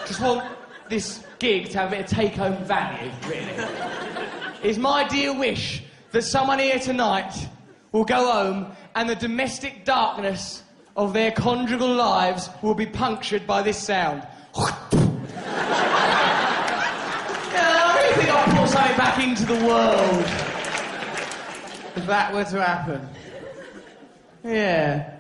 just want this gig to have a bit of take-home value, really. It's my dear wish that someone here tonight will go home and the domestic darkness of their conjugal lives will be punctured by this sound. I really think I'll put something back into the world if that were to happen. Yeah.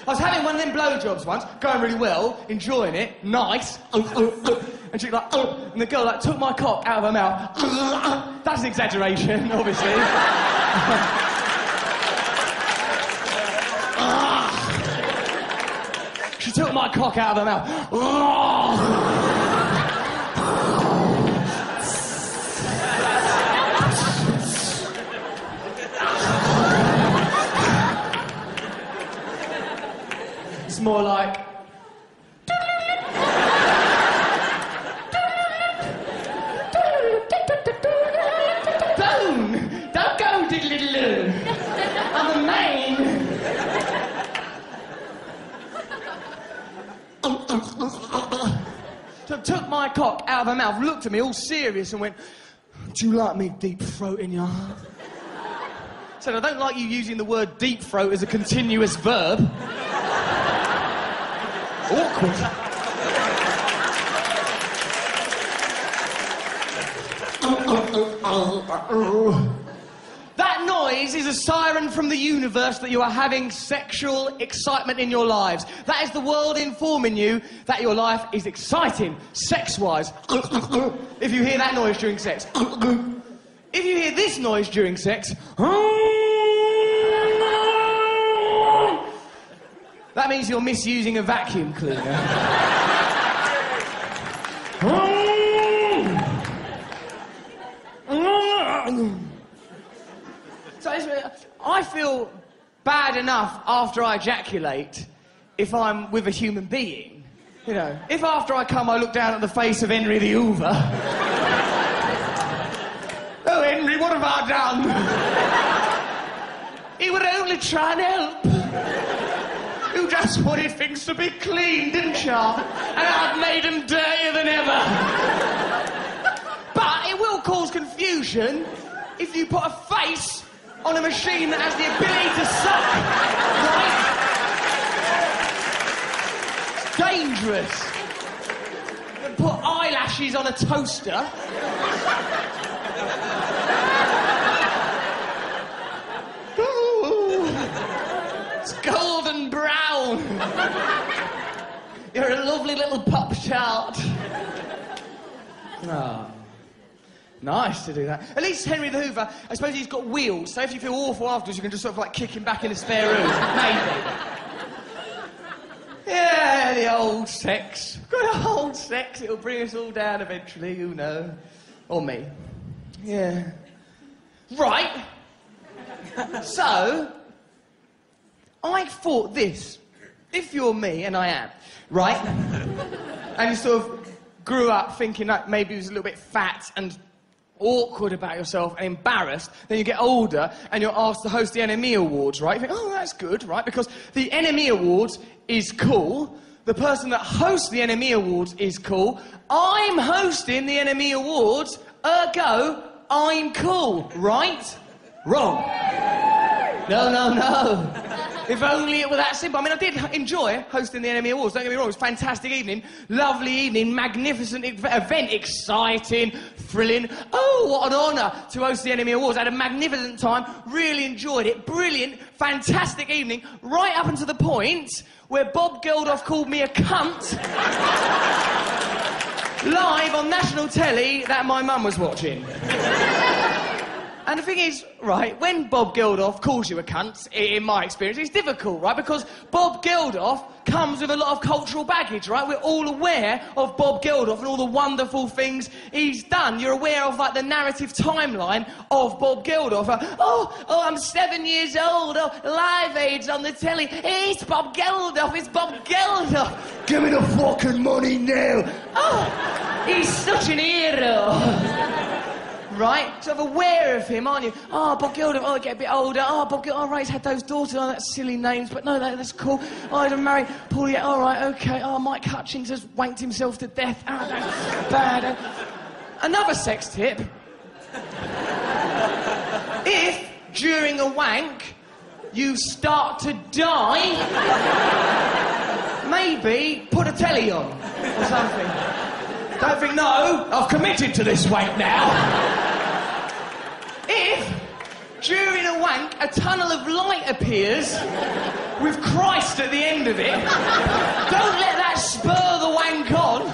I was having one of them blowjobs once, going really well, enjoying it, nice. And she like, and the girl like took my cock out of her mouth. That's an exaggeration, obviously. She took my cock out of her mouth. It's more like... Don't go, diddly-diddly. I'm a man. So took my cock out of her mouth, looked at me all serious and went, "Do you like me deep-throating you?" Said, "I don't like you using the word deep-throat as a continuous verb." Awkward. That noise is a siren from the universe that you are having sexual excitement in your lives. That is the world informing you that your life is exciting, sex-wise. If you hear that noise during sex. If you hear this noise during sex... that means you're misusing a vacuum cleaner. So I feel bad enough after I ejaculate if I'm with a human being. You know, if after I come I look down at the face of Henry the Hoover. "Oh, Henry, what have I done?" "He would only try and help. You just wanted things to be clean, didn't you? And I've made them dirtier than ever." But it will cause confusion if you put a face on a machine that has the ability to suck, right? It's dangerous. You put eyelashes on a toaster. Ooh, it's golden brown. You're a lovely little pop-tart. Oh. Nice to do that. At least Henry the Hoover, I suppose he's got wheels, so if you feel awful afterwards, you can just sort of like kick him back in the spare room. Maybe. Yeah, the old sex. Good old sex. It'll bring us all down eventually, you know. Or me. Yeah. Right. So, I thought this. If you're me, and I am, right? And you sort of grew up thinking that maybe you was a little bit fat and awkward about yourself and embarrassed, then you get older and you're asked to host the NME Awards, right? You think, oh, that's good, right? Because the NME Awards is cool. The person that hosts the NME Awards is cool. I'm hosting the NME Awards, ergo, I'm cool, right? Wrong. No. If only it were that simple. I mean, I did enjoy hosting the NME Awards, don't get me wrong, it was a fantastic evening, lovely evening, magnificent event, exciting, thrilling. Oh, what an honour to host the NME Awards. I had a magnificent time, really enjoyed it, brilliant, fantastic evening, right up until the point where Bob Geldof called me a cunt live on national telly that my mum was watching. And the thing is, right, when Bob Geldof calls you a cunt, in my experience, it's difficult, right? Because Bob Geldof comes with a lot of cultural baggage, right? We're all aware of Bob Geldof and all the wonderful things he's done. You're aware of, like, the narrative timeline of Bob Geldof. I'm 7 years old. Oh, Live Aid's on the telly. It's Bob Geldof. It's Bob Geldof. Give me the fucking money now. Oh, he's such an hero. right? Sort of aware of him, aren't you? Oh, Bob Geldof, oh, I get a bit older. Oh, Bob Geldof, oh, right, he's had those daughters. Oh, that's silly names, but no, that's cool. Oh, I'd have married Paulie, all right, okay. Oh, Mike Hutchins has wanked himself to death. Oh, that's bad. Another sex tip. If, during a wank, you start to die, maybe put a telly on or something. Don't think, no, I've committed to this wank now. If, during a wank, a tunnel of light appears with Christ at the end of it, don't let that spur the wank on.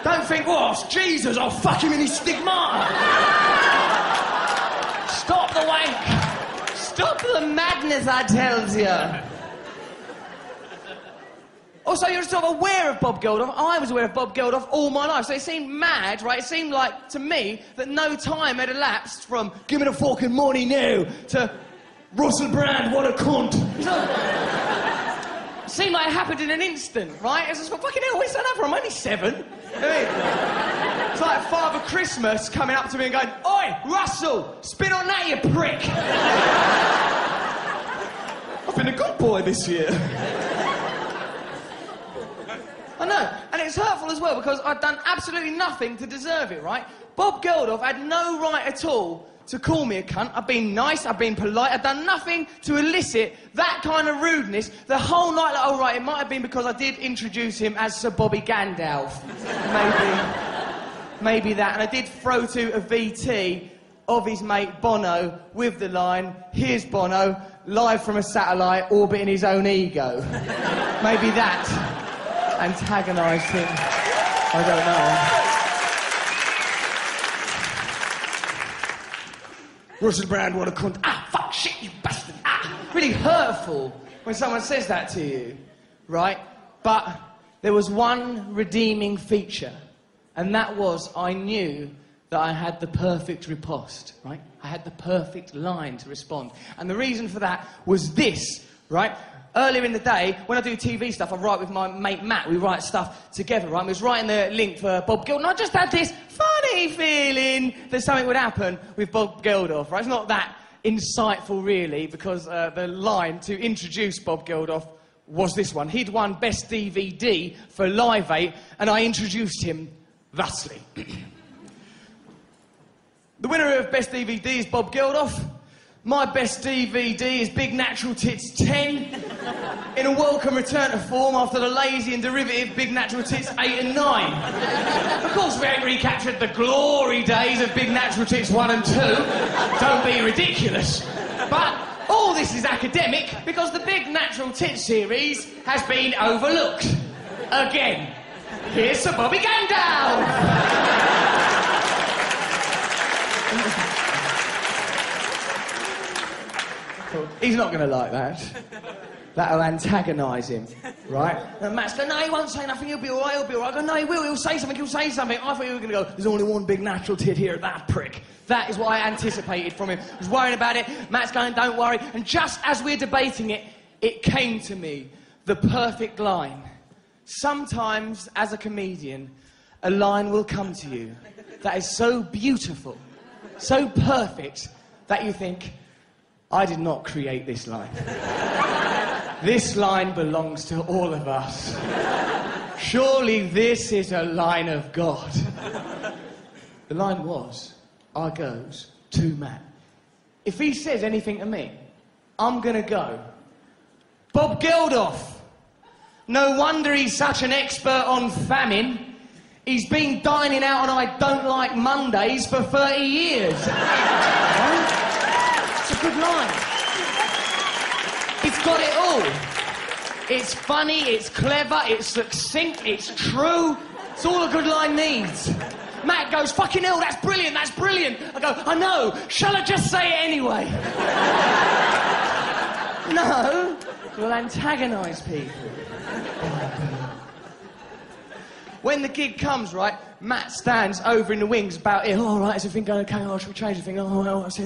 Don't think, oh, it's Jesus, I'll fuck him in his stigmata. Stop the wank. Stop the madness, I tells you. Also, you're sort of aware of Bob Geldof. I was aware of Bob Geldof all my life, so it seemed mad, right? It seemed like, to me, that no time had elapsed from give me the fucking money now to Russell Brand, what a cunt. It seemed like it happened in an instant, right? It's just, well, fucking hell, what's that for? I'm only 7. It's like Father Christmas coming up to me and going, oi, Russell, spin on that, you prick. I've been a good boy this year. I know, and it's hurtful as well because I've done absolutely nothing to deserve it, right? Bob Geldof had no right at all to call me a cunt. I've been nice, I've been polite, I've done nothing to elicit that kind of rudeness the whole night. Like, oh, right, it might have been because I did introduce him as Sir Bobby Gandalf. Maybe that. And I did throw to a VT of his mate Bono with the line, here's Bono, live from a satellite orbiting his own ego. Maybe that antagonised him. I don't know. Russell Brand, what a cunt. Ah, fuck, shit, you bastard. Ah. Really hurtful when someone says that to you, right? But there was one redeeming feature, and that was I knew that I had the perfect riposte, right? I had the perfect line to respond. And the reason for that was this, right? Earlier in the day, when I do TV stuff, I write with my mate Matt. We write stuff together, right? I was writing the link for Bob Geldof, and I just had this funny feeling that something would happen with Bob Geldof, right? It's not that insightful, really, because the line to introduce Bob Geldof was this one. He'd won Best DVD for Live 8, and I introduced him thusly. The winner of Best DVD is Bob Geldof. My best DVD is Big Natural Tits 10, in a welcome return to form after the lazy and derivative Big Natural Tits 8 and 9. Of course, we ain't recaptured the glory days of Big Natural Tits 1 and 2. Don't be ridiculous. But all this is academic because the Big Natural Tits series has been overlooked. Again. Here's Sir Bobby Gandalf! He's not going to like that. That'll antagonise him, right? And Matt's going, no, he won't say nothing, he'll be all right, he'll be all right. I go, no, he will, he'll say something. I thought you were going to go, there's only one big natural tit here, that prick. That is what I anticipated from him. I was worrying about it. Matt's going, don't worry. And just as we're debating it, it came to me, the perfect line. Sometimes, as a comedian, a line will come to you that is so beautiful, so perfect, that you think, I did not create this line. This line belongs to all of us. Surely this is a line of God. The line was, I goes to Matt. If he says anything to me, I'm gonna go, Bob Geldof. No wonder he's such an expert on famine. He's been dining out on I Don't Like Mondays for 30 years. Right? It's a good line. It's got it all. It's funny, it's clever, it's succinct, it's true. It's all a good line needs. Matt goes, fucking hell, that's brilliant, that's brilliant. I go, I know, shall I just say it anyway? No, we'll antagonise people. When the gig comes, right, Matt stands over in the wings about it. Oh, all right, is everything going okay? Oh, should we change anything? Oh, well, I see.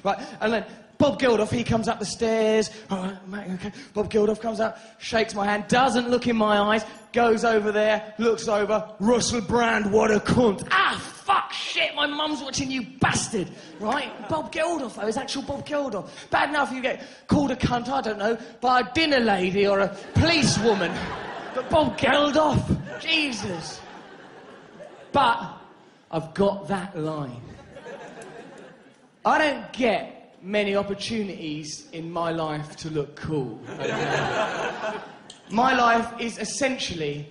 Right, and then Bob Geldof, he comes up the stairs. All right, Matt, okay. Bob Geldof comes up, shakes my hand, doesn't look in my eyes, goes over there, looks over. Russell Brand, what a cunt. Ah, fuck, shit, my mum's watching, you bastard, right? Bob Geldof, though, it's actual Bob Geldof. Bad enough you get called a cunt, I don't know, by a dinner lady or a policewoman. But Bob Geldof, Jesus. But I've got that line. I don't get many opportunities in my life to look cool. Okay? My life is essentially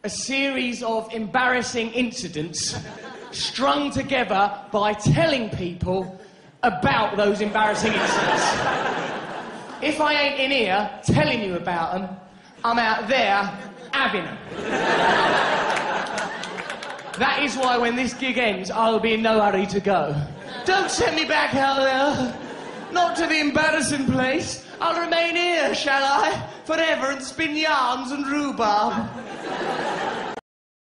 a series of embarrassing incidents strung together by telling people about those embarrassing incidents. If I ain't in here telling you about them, I'm out there having them. That is why when this gig ends, I'll be in no hurry to go. Don't send me back out there. Not to the embarrassing place. I'll remain here, shall I? Forever and spin yarns and rhubarb.